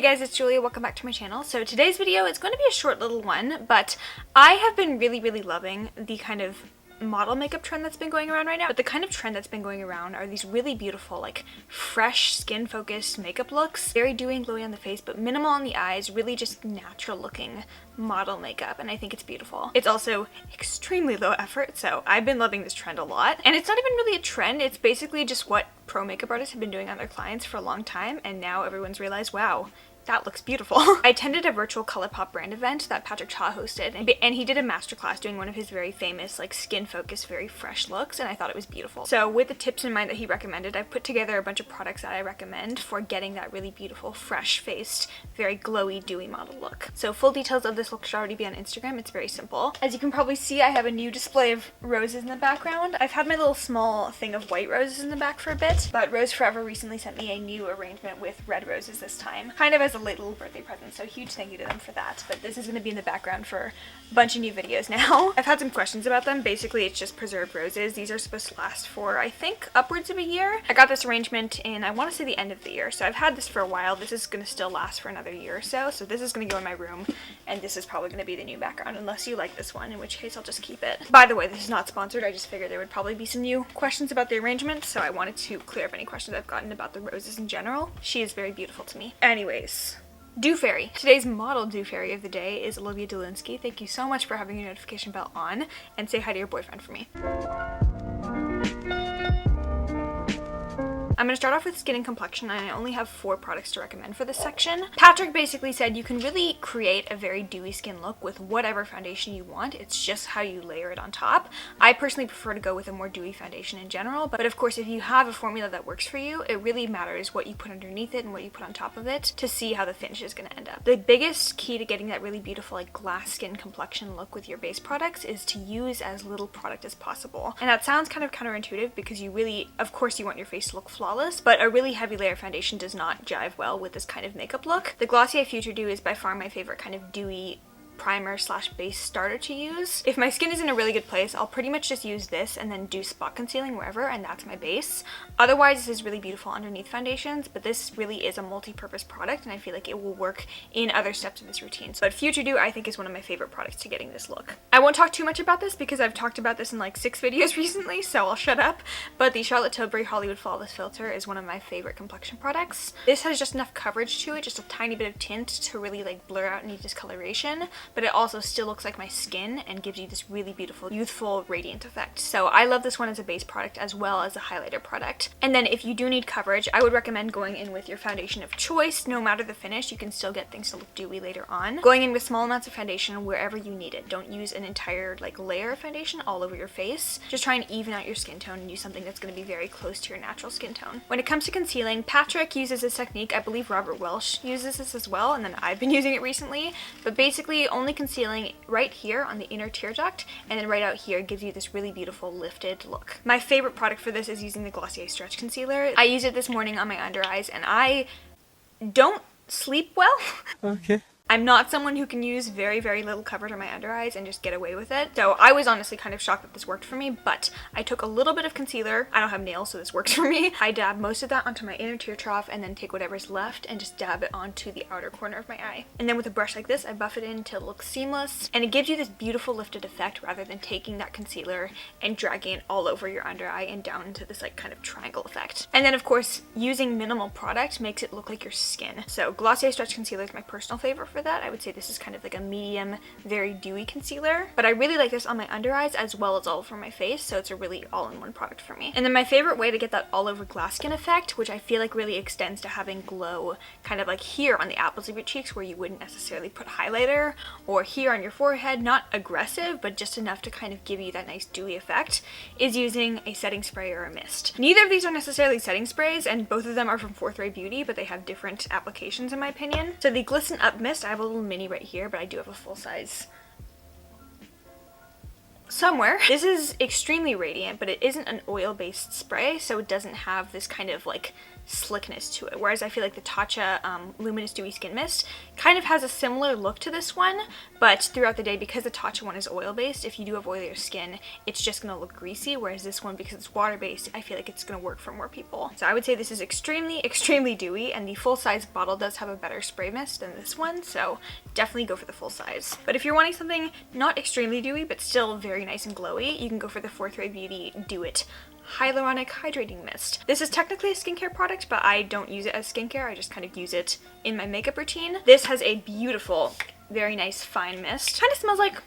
guys, it's Julia. Welcome back to my channel. So today's video is going to be a short little one, but I have been really loving the kind of model makeup trend that's been going around right now. But the kind of trend that's been going around are these really beautiful, like fresh skin focused makeup looks. Very dewy and glowy on the face, but minimal on the eyes, really just natural looking model makeup, and I think it's beautiful. It's also extremely low effort, so I've been loving this trend a lot. And it's not even really a trend, it's basically just what pro makeup artists have been doing on their clients for a long time, and now everyone's realized, wow, that looks beautiful. I attended a virtual Colourpop brand event that Patrick Cha hosted, and he did a masterclass doing one of his very famous, like, skin-focused, very fresh looks, and I thought it was beautiful. So with the tips in mind that he recommended, I've put together a bunch of products that I recommend for getting that really beautiful, fresh-faced, very glowy, dewy model look. So full details of this look should already be on Instagram. It's very simple. As you can probably see, I have a new display of roses in the background. I've had my little small thing of white roses in the back for a bit, but Rose Forever recently sent me a new arrangement with red roses this time, kind of as a late little birthday present, so huge thank you to them for that. But this is going to be in the background for a bunch of new videos now. I've had some questions about them. Basically, it's just preserved roses. These are supposed to last for, I think, upwards of a year. I got this arrangement in, I want to say, the end of the year, so I've had this for a while. This is going to still last for another year or so, so this is going to go in my room, and this is probably going to be the new background, unless you like this one, in which case I'll just keep it. By the way, this is not sponsored. I just figured there would probably be some new questions about the arrangement, so I wanted to clear up any questions I've gotten about the roses in general. She is very beautiful to me. Anyways, Dew Fairy. Today's model Dew Fairy of the day is Olivia Dolinsky. Thank you so much for having your notification bell on, and say hi to your boyfriend for me. I'm going to start off with skin and complexion, and I only have 4 products to recommend for this section. Patrick basically said you can really create a very dewy skin look with whatever foundation you want. It's just how you layer it on top. I personally prefer to go with a more dewy foundation in general, but of course if you have a formula that works for you, it really matters what you put underneath it and what you put on top of it to see how the finish is going to end up. The biggest key to getting that really beautiful, like, glass skin complexion look with your base products is to use as little product as possible. And that sounds kind of counterintuitive because you really, of course, you want your face to look flawless, but a really heavy layer foundation does not jive well with this kind of makeup look. The Glossier Future Dew is by far my favorite kind of dewy primer slash base starter to use. If my skin is in a really good place, I'll pretty much just use this and then do spot concealing wherever, and that's my base. Otherwise, this is really beautiful underneath foundations, but this really is a multi-purpose product, and I feel like it will work in other steps of this routine. But Future Dew, I think, is one of my favorite products to getting this look. I won't talk too much about this because I've talked about this in like 6 videos recently, so I'll shut up. But the Charlotte Tilbury Hollywood Flawless Filter is one of my favorite complexion products. This has just enough coverage to it, just a tiny bit of tint to really, like, blur out any discoloration, but it also still looks like my skin and gives you this really beautiful, youthful, radiant effect. So I love this one as a base product as well as a highlighter product. And then if you do need coverage, I would recommend going in with your foundation of choice. No matter the finish, you can still get things to look dewy later on. Going in with small amounts of foundation wherever you need it. Don't use an entire, like, layer of foundation all over your face. Just try and even out your skin tone and use something that's going to be very close to your natural skin tone. When it comes to concealing, Patrick uses this technique. I believe Robert Welsh uses this as well, and then I've been using it recently. But basically, only concealing right here on the inner tear duct, and then right out here gives you this really beautiful lifted look. My favorite product for this is using the Glossier Stretch Concealer. I used it this morning on my under eyes, and I don't sleep well. Okay. I'm not someone who can use very little coverage on my under eyes and just get away with it. So I was honestly kind of shocked that this worked for me, but I took a little bit of concealer. I don't have nails, so this works for me. I dab most of that onto my inner tear trough and then take whatever's left and just dab it onto the outer corner of my eye. And then with a brush like this, I buff it in until it looks seamless, and it gives you this beautiful lifted effect rather than taking that concealer and dragging it all over your under eye and down into this, like, kind of triangle effect. And then of course, using minimal product makes it look like your skin. So Glossier Stretch Concealer is my personal favorite for that. I would say this is kind of like a medium, very dewy concealer, but I really like this on my under eyes as well as all over my face, so it's a really all-in-one product for me. And then my favorite way to get that all-over glass skin effect, which I feel like really extends to having glow kind of like here on the apples of your cheeks where you wouldn't necessarily put highlighter, or here on your forehead, not aggressive, but just enough to kind of give you that nice dewy effect, is using a setting spray or a mist. Neither of these are necessarily setting sprays, and both of them are from Fourth Ray Beauty, but they have different applications in my opinion. So the Glisten Up Mist, I have a little mini right here, but I do have a full size somewhere. This is extremely radiant, but it isn't an oil-based spray, so it doesn't have this kind of like slickness to it, whereas I feel like the Tatcha Luminous Dewy Skin Mist kind of has a similar look to this one, but throughout the day, because the Tatcha one is oil-based, if you do have oilier skin, it's just going to look greasy, whereas this one, because it's water-based, I feel like it's going to work for more people. So I would say this is extremely, extremely dewy, and the full-size bottle does have a better spray mist than this one, so definitely go for the full size. But if you're wanting something not extremely dewy, but still very nice and glowy, you can go for the Fourth Ray Beauty Do It Hyaluronic Hydrating Mist. This is technically a skincare product, but I don't use it as skincare. I just kind of use it in my makeup routine. This has a beautiful, very nice fine mist. Kind of smells like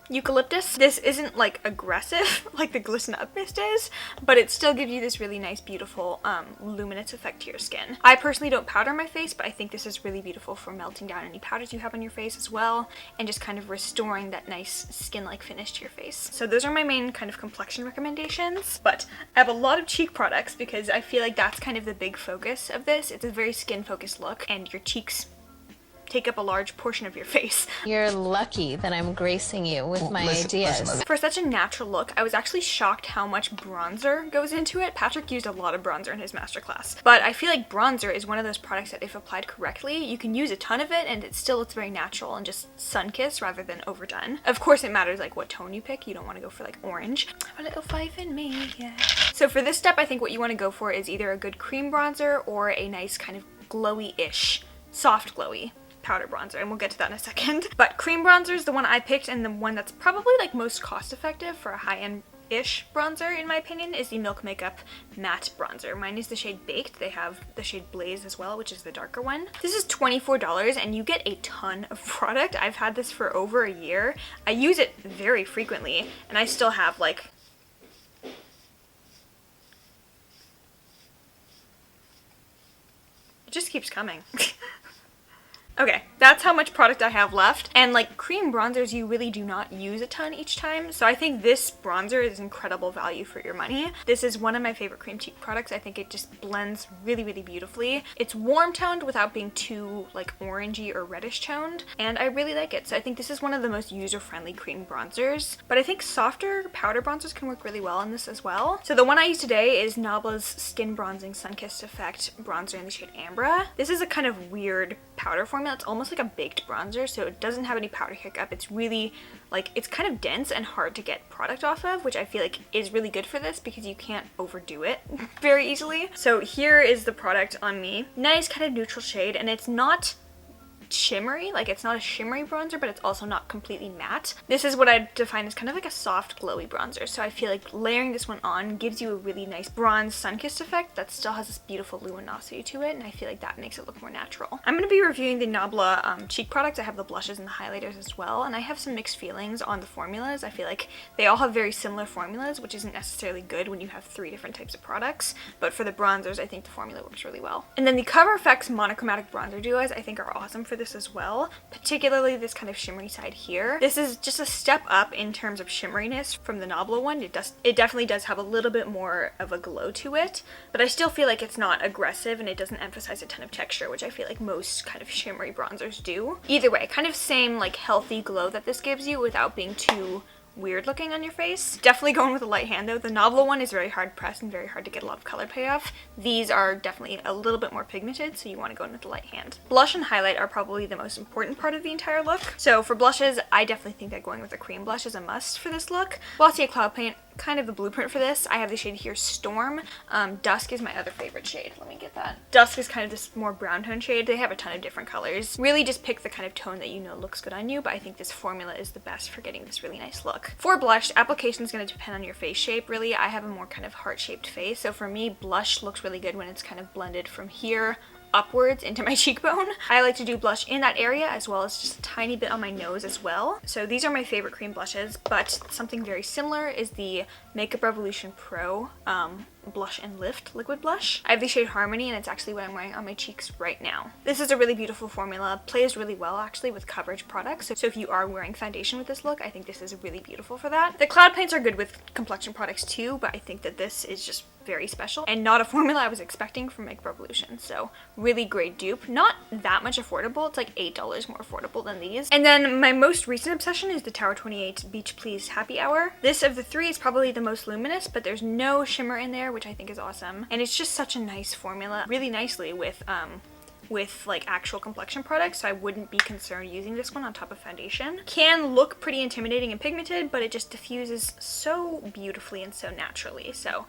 eucalyptus. This isn't like aggressive like the Glisten Up mist is, but it still gives you this really nice, beautiful luminous effect to your skin. I personally don't powder my face, but I think this is really beautiful for melting down any powders you have on your face as well, and just kind of restoring that nice skin-like finish to your face. So those are my main kind of complexion recommendations, but I have a lot of cheek products because I feel like that's kind of the big focus of this. It's a very skin-focused look, and your cheeks take up a large portion of your face. You're lucky that I'm gracing you with my ideas. For such a natural look, I was actually shocked how much bronzer goes into it. Patrick used a lot of bronzer in his masterclass, but I feel like bronzer is one of those products that if applied correctly, you can use a ton of it and it still looks very natural and just sun-kissed rather than overdone. Of course, it matters like what tone you pick. You don't want to go for like orange. A little five in me, yeah. So for this step, I think what you want to go for is either a good cream bronzer or a nice kind of glowy-ish, soft glowy powder bronzer, and we'll get to that in a second. But cream bronzer is the one I picked, and the one that's probably like most cost effective for a high-end-ish bronzer in my opinion is the Milk Makeup Matte Bronzer. Mine is the shade Baked. They have the shade Blaze as well, which is the darker one. This is $24 and you get a ton of product. I've had this for over a year. I use it very frequently and I still have like it just keeps coming. Okay, that's how much product I have left. And like cream bronzers, you really do not use a ton each time. So I think this bronzer is incredible value for your money. This is one of my favorite cream cheek products. I think it just blends really, really beautifully. It's warm toned without being too like orangey or reddish toned. And I really like it. So I think this is one of the most user-friendly cream bronzers. But I think softer powder bronzers can work really well on this as well. So the one I use today is Nabla's Skin Bronzing Sun-Kissed Effect bronzer in the shade Ambra. This is a kind of weird powder formula. It's almost like a baked bronzer, so it doesn't have any powder hiccup. It's really like, it's kind of dense and hard to get product off of, which I feel like is really good for this because you can't overdo it very easily. So here is the product on me. Nice kind of neutral shade, and it's not shimmery, like it's not a shimmery bronzer, but it's also not completely matte. This is what I define as kind of like a soft glowy bronzer, so I feel like layering this one on gives you a really nice bronze sun-kissed effect that still has this beautiful luminosity to it, and I feel like that makes it look more natural. I'm going to be reviewing the Nabla cheek products. I have the blushes and the highlighters as well, and I have some mixed feelings on the formulas. I feel like they all have very similar formulas, which isn't necessarily good when you have 3 different types of products, but for the bronzers I think the formula works really well. And then the Cover FX monochromatic bronzer duos I think are awesome for this as well, particularly this kind of shimmery side here. This is just a step up in terms of shimmeriness from the Nabla one. It definitely does have a little bit more of a glow to it, but I still feel like it's not aggressive and it doesn't emphasize a ton of texture, which I feel like most kind of shimmery bronzers do. Either way, kind of same like healthy glow that this gives you without being too weird looking on your face. Definitely going with a light hand though. The Nabla one is very hard pressed and very hard to get a lot of color payoff. These are definitely a little bit more pigmented, so you want to go in with the light hand. Blush and highlight are probably the most important part of the entire look. So for blushes, I definitely think that going with a cream blush is a must for this look. Glossier Cloud Paint, kind of the blueprint for this. I have the shade here Storm. Dusk is my other favorite shade. Let me get that. Dusk is kind of this more brown tone shade. They have a ton of different colors. Really just pick the kind of tone that you know looks good on you, but I think this formula is the best for getting this really nice look. For blush, application is going to depend on your face shape really. I have a more kind of heart-shaped face, so for me blush looks really good when it's kind of blended from here upwards into my cheekbone. I like to do blush in that area as well as just a tiny bit on my nose as well. So these are my favorite cream blushes, but something very similar is the Makeup Revolution Pro Blush and Lift liquid blush. I have the shade Harmony, and it's actually what I'm wearing on my cheeks right now. This is a really beautiful formula, plays really well actually with coverage products, so if you are wearing foundation with this look, I think this is really beautiful for that. The cloud paints are good with complexion products too, but I think that this is just very special and not a formula I was expecting from Makeup Revolution. So really great dupe. Not that much affordable. It's like $8 more affordable than these. And then my most recent obsession is the Tower 28 Beach Please Happy Hour. This of the three is probably the most luminous, but there's no shimmer in there, which I think is awesome. And it's just such a nice formula, really nicely with like actual complexion products, so I wouldn't be concerned using this one on top of foundation. Can look pretty intimidating and pigmented, but it just diffuses so beautifully and so naturally, so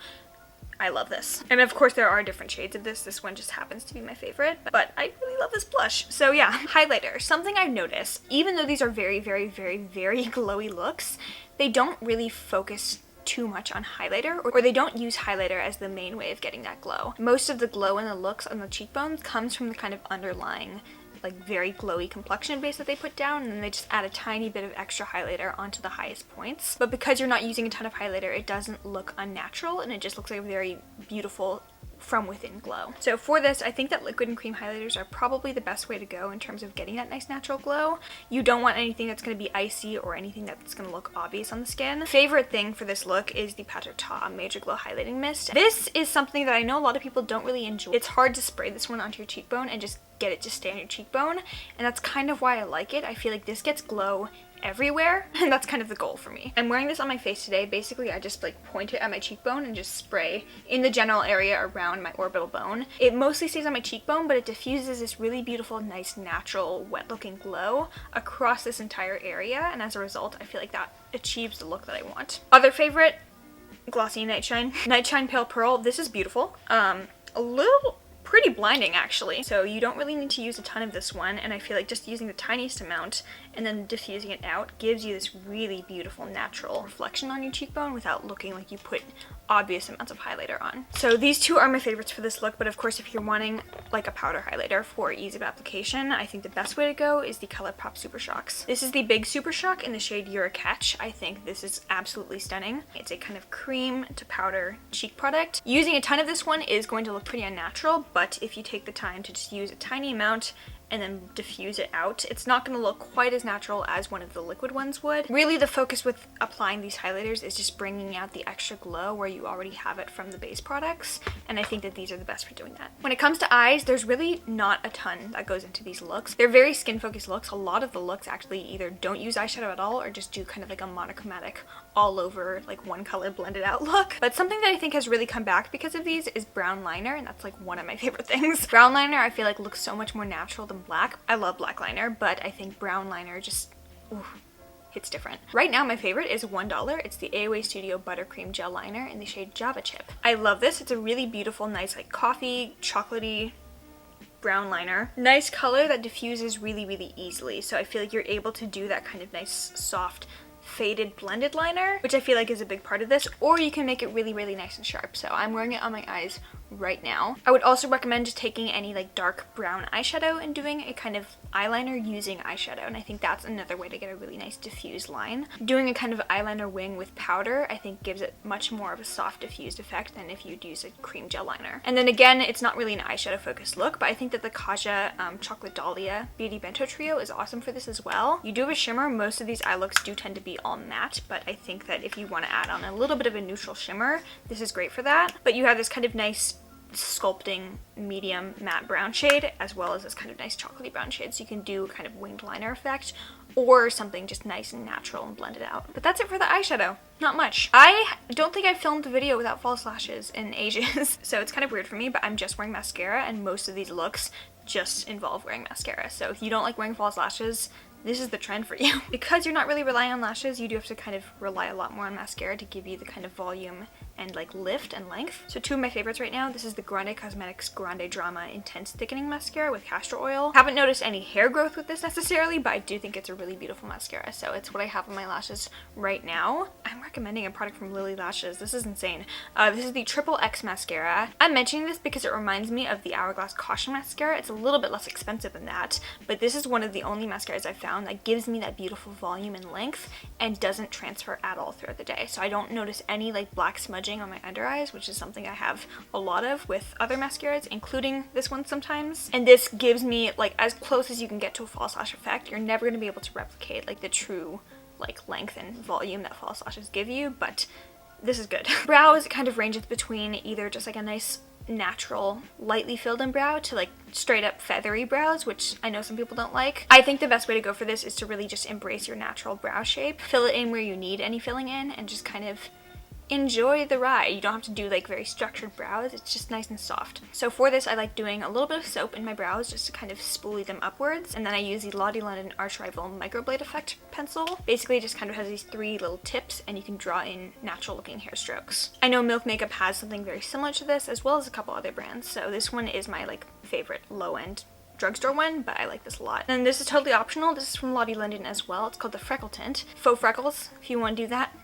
I love this. And of course there are different shades of this. This one just happens to be my favorite, but I really love this blush. So yeah, highlighter. Something I've noticed, even though these are very, very, very, very glowy looks, they don't really focus too much on highlighter, or they don't use highlighter as the main way of getting that glow. Most of the glow in the looks on the cheekbones comes from the kind of underlying like very glowy complexion base that they put down, and then they just add a tiny bit of extra highlighter onto the highest points. But because you're not using a ton of highlighter, it doesn't look unnatural and it just looks like a very beautiful from within glow. So for this, I think that liquid and cream highlighters are probably the best way to go in terms of getting that nice natural glow. You don't want anything that's going to be icy or anything that's going to look obvious on the skin. Favorite thing for this look is the Pat Ta Major Glow Highlighting Mist. This is something that I know a lot of people don't really enjoy. It's hard to spray this one onto your cheekbone and just get it to stay on your cheekbone, and that's kind of why I like it. I feel like this gets glow everywhere, and that's kind of the goal for me. I'm wearing this on my face today. Basically, I just like point it at my cheekbone and just spray in the general area around my orbital bone. It mostly stays on my cheekbone, but it diffuses this really beautiful, nice, natural, wet-looking glow across this entire area, and as a result, I feel like that achieves the look that I want. Other favorite, Glossy Niteshine. Niteshine Pale Pearl. This is beautiful. A little pretty blinding actually, so you don't really need to use a ton of this one, and I feel like just using the tiniest amount and then diffusing it out gives you this really beautiful natural reflection on your cheekbone without looking like you put obvious amounts of highlighter on. So these two are my favorites for this look, but of course if you're wanting like a powder highlighter for ease of application, I think the best way to go is the Colourpop Super Shocks. This is the Big Super Shock in the shade You're a Catch. I think this is absolutely stunning. It's a kind of cream to powder cheek product. Using a ton of this one is going to look pretty unnatural, but if you take the time to just use a tiny amount and then diffuse it out, it's not going to look quite as natural as one of the liquid ones would. Really the focus with applying these highlighters is just bringing out the extra glow where you already have it from the base products, and I think that these are the best for doing that. When it comes to eyes, there's really not a ton that goes into these looks. They're very skin focused looks. A lot of the looks actually either don't use eyeshadow at all or just do kind of like a monochromatic all over like one color blended out look. But something that I think has really come back because of these is brown liner, and that's like one of my favorite things. Brown liner I feel like looks so much more natural than black. I love black liner, but I think brown liner just hits different. Right now my favorite is $1. It's the AOA Studio Buttercream Gel Liner in the shade Java Chip. I love this. It's a really beautiful, nice like coffee, chocolatey brown liner. Nice color that diffuses really, really easily. So I feel like you're able to do that kind of nice, soft, faded blended liner, which I feel like is a big part of this, or you can make it really, really nice and sharp. So I'm wearing it on my eyes right now. I would also recommend just taking any like dark brown eyeshadow and doing a kind of eyeliner using eyeshadow, and I think that's another way to get a really nice diffused line. Doing a kind of eyeliner wing with powder I think gives it much more of a soft diffused effect than if you'd use a cream gel liner. And then again, it's not really an eyeshadow focused look, but I think that the Kaja Chocolate Dahlia Beauty Bento Trio is awesome for this as well. You do have a shimmer. Most of these eye looks do tend to be all matte, but I think that if you want to add on a little bit of a neutral shimmer, this is great for that. But you have this kind of nice sculpting medium matte brown shade as well as this kind of nice chocolatey brown shade, so you can do kind of winged liner effect or something just nice and natural and blend it out. But that's it for the eyeshadow. Not much. I don't think I've filmed a video without false lashes in ages, so it's kind of weird for me, but I'm just wearing mascara and most of these looks just involve wearing mascara. So if you don't like wearing false lashes, this is the trend for you. Because you're not really relying on lashes, you do have to kind of rely a lot more on mascara to give you the kind of volume and like lift and length. So two of my favorites right now, this is the Grande Cosmetics Grande Drama Intense Thickening Mascara with castor oil. Haven't noticed any hair growth with this necessarily, but I do think it's a really beautiful mascara, so it's what I have on my lashes right now. I'm recommending a product from Lilly Lashes. This is insane. This is the Triple X Mascara. I'm mentioning this because it reminds me of the Hourglass Caution Mascara. It's a little bit less expensive than that, but this is one of the only mascaras I've found that gives me that beautiful volume and length and doesn't transfer at all throughout the day. So I don't notice any like black smudging on my under eyes, which is something I have a lot of with other mascaras, including this one sometimes. And this gives me like as close as you can get to a false lash effect. You're never going to be able to replicate like the true like length and volume that false lashes give you, but this is good. Brows kind of ranges between either just like a nice natural lightly filled in brow to like straight up feathery brows, which I know some people don't like. I think the best way to go for this is to really just embrace your natural brow shape, fill it in where you need any filling in, and just kind of enjoy the ride. You don't have to do like very structured brows, it's just nice and soft. So for this I like doing a little bit of soap in my brows just to kind of spoolie them upwards, and then I use the Lottie London Arch Rival Microblade Effect pencil. Basically it just kind of has these 3 little tips and you can draw in natural looking hair strokes. I know Milk Makeup has something very similar to this as well as a couple other brands, so this one is my like favorite low-end drugstore one, but I like this a lot. And this is totally optional. This is from Lottie London as well. It's called the Freckle Tint. Faux freckles, if you want to do that.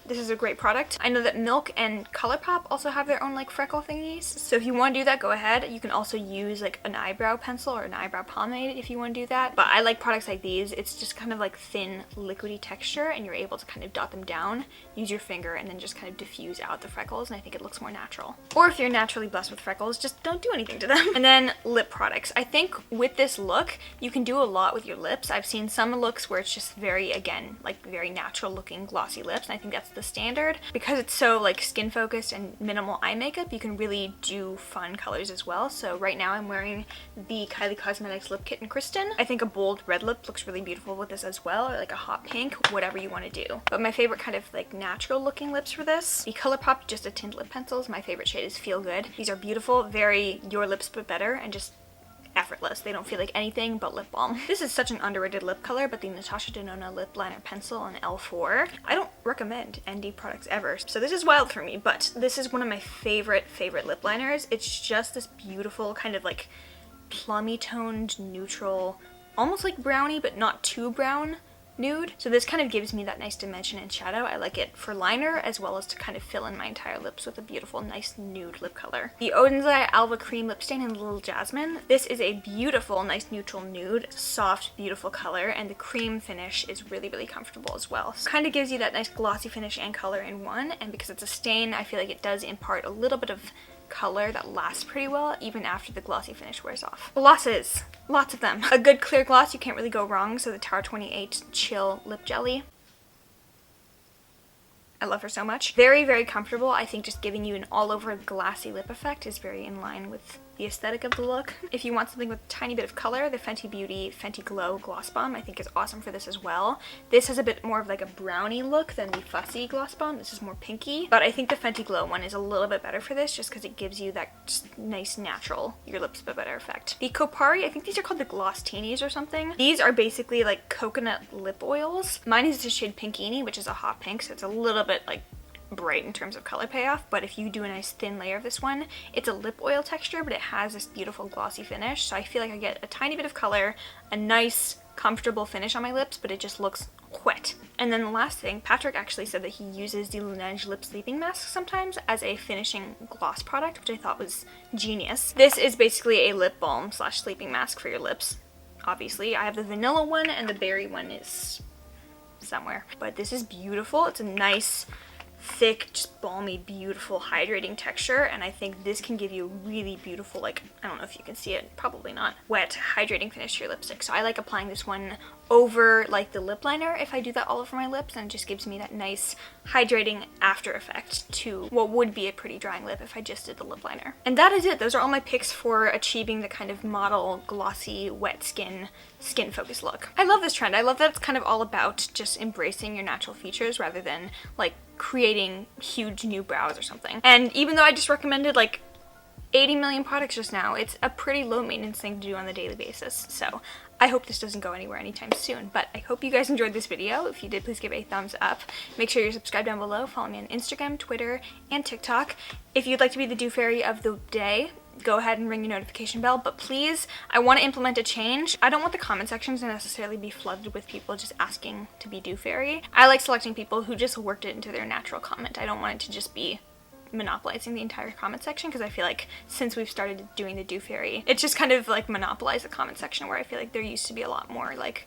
This is a great product. I know that Milk and Colourpop also have their own like freckle thingies, so if you want to do that, go ahead. You can also use like an eyebrow pencil or an eyebrow pomade if you want to do that, but I like products like these. It's just kind of like thin liquidy texture and you're able to kind of dot them down, use your finger, and then just kind of diffuse out the freckles, and I think it looks more natural. Or if you're naturally blessed with freckles, just don't do anything to them. And then lip products. I think with this look you can do a lot with your lips. I've seen some looks where it's just very, again, like very natural looking glossy lips, and I think that's the standard. Because it's so like skin focused and minimal eye makeup, you can really do fun colors as well. So right now I'm wearing the Kylie Cosmetics lip kit in Kristen. I think a bold red lip looks really beautiful with this as well, or like a hot pink, whatever you want to do. But my favorite kind of like natural looking lips for this, the Colourpop Just a Tint lip pencils. My favorite shade is Feel Good. These are beautiful, very your lips but better, and just effortless. They don't feel like anything but lip balm. This is such an underrated lip color, but the Natasha Denona lip liner pencil in L4. I don't recommend ND products ever, so this is wild for me, but this is one of my favorite lip liners. It's just this beautiful kind of like plummy toned neutral, almost like brownie but not too brown nude. So this kind of gives me that nice dimension and shadow. I like it for liner as well as to kind of fill in my entire lips with a beautiful nice nude lip color. The Oden's Eye Alva Cream Lip Stain in Little Jasmine. This is a beautiful nice neutral nude, soft beautiful color, and the cream finish is really comfortable as well. So kind of gives you that nice glossy finish and color in one, and because it's a stain I feel like it does impart a little bit of color that lasts pretty well even after the glossy finish wears off. Glosses, lots of them. A good clear gloss, you can't really go wrong, so the Tower 28 Chill Lip Jelly. I love her so much. Very comfortable. I think just giving you an all over glassy lip effect is very in line with the aesthetic of the look. If you want something with a tiny bit of color, the Fenty Beauty Fenty Glow Gloss Bomb I think is awesome for this as well. This has a bit more of like a brownie look than the Fussy Gloss Bomb. This is more pinky, but I think the Fenty Glow one is a little bit better for this just because it gives you that just nice natural your lips but better effect. The Kopari, I think these are called the Gloss Teenies or something. These are basically like coconut lip oils. Mine is the shade Pinkini, which is a hot pink, so it's a little bit like bright in terms of color payoff, but if you do a nice thin layer of this one, it's a lip oil texture, but it has this beautiful glossy finish, so I feel like I get a tiny bit of color, a nice comfortable finish on my lips, but it just looks wet. And then the last thing, Patrick actually said that he uses the Laneige lip sleeping mask sometimes as a finishing gloss product, which I thought was genius. This is basically a lip balm slash sleeping mask for your lips. Obviously I have the vanilla one and the berry one is somewhere, but this is beautiful. It's a nice thick, just balmy, beautiful, hydrating texture, and I think this can give you a really beautiful, like, I don't know if you can see it, probably not, wet, hydrating finish to your lipstick. So I like applying this one over like the lip liner if I do that all over my lips, and it just gives me that nice hydrating after effect to what would be a pretty drying lip if I just did the lip liner. And that is it. Those are all my picks for achieving the kind of model, glossy, wet skin focused look. I love this trend. I love that it's kind of all about just embracing your natural features rather than like creating huge new brows or something. And even though I just recommended like 80 million products just now, it's a pretty low maintenance thing to do on a daily basis. So I hope this doesn't go anywhere anytime soon, but I hope you guys enjoyed this video. If you did, please give it a thumbs up. Make sure you're subscribed down below. Follow me on Instagram, Twitter, and TikTok. If you'd like to be the Dew Fairy of the day, go ahead and ring your notification bell, but please, I want to implement a change. I don't want the comment sections to necessarily be flooded with people just asking to be Dew Fairy. I like selecting people who just worked it into their natural comment. I don't want it to just be monopolizing the entire comment section, because I feel like since we've started doing the Dew Fairy, it's just kind of like monopolized the comment section, where I feel like there used to be a lot more like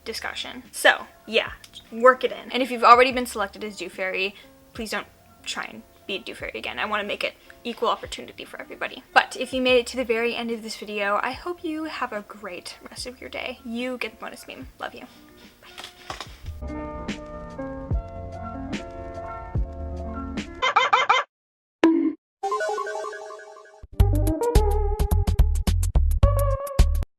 discussion. So yeah, work it in. And if you've already been selected as Dew Fairy, please don't try and be a Dew Fairy again. I want to make it equal opportunity for everybody. But if you made it to the very end of this video, I hope you have a great rest of your day. You get the bonus meme. Love you.